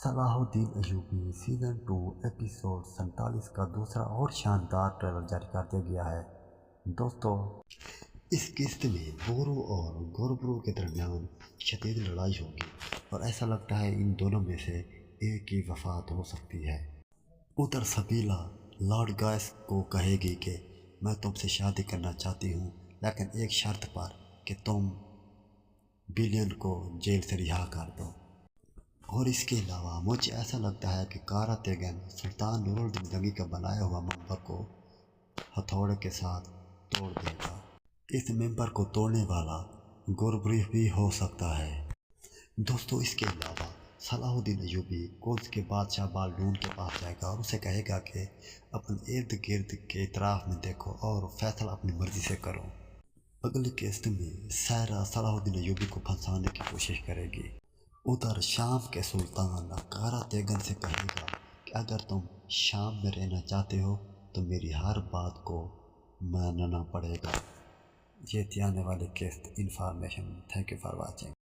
صلاح الدین Ayubi season 2 episode 47 کا دوسرا اور شاندار ٹریلر جاری کر دیا گیا ہے۔ دوستو، اس قسط میں بورو اور گوربرو کے درمیان شدید لڑائی ہوگی اور ایسا لگتا ہے ان دونوں میں سے ایک کی وفات ہو سکتی ہے۔ ادھر سبیلا لارڈ گائس کو کہے گی کہ میں تم سے شادی کرنا چاہتی ہوں، لیکن ایک شرط پر کہ تم بیلین کو جیل سے رہا کر دو۔ اور اس کے علاوہ مجھے ایسا لگتا ہے کہ کارا تیگن سلطان نور الدین زنگی کا بنایا ہوا ممبر کو ہتھوڑے کے ساتھ توڑ دے گا۔ اس ممبر کو توڑنے والا گوربرو بھی ہو سکتا ہے۔ دوستو، اس کے علاوہ صلاح الدین ایوبی کونس کے بادشاہ بالڈون کے پاس جائے گا اور اسے کہے گا کہ اپنے ارد گرد کے اطراف میں دیکھو اور فیصلہ اپنی مرضی سے کرو۔ اگلی قسط میں سائرا صلاح الدین ایوبی کو پھنسانے کی کوشش کرے گی۔ ادھر شام کے سلطان کارا تیگن سے کہے گا کہ اگر تم شام میں رہنا چاہتے ہو تو میری ہر بات کو ماننا پڑے گا۔ یہ تھی آنے والی قسط information. Thank you for watching.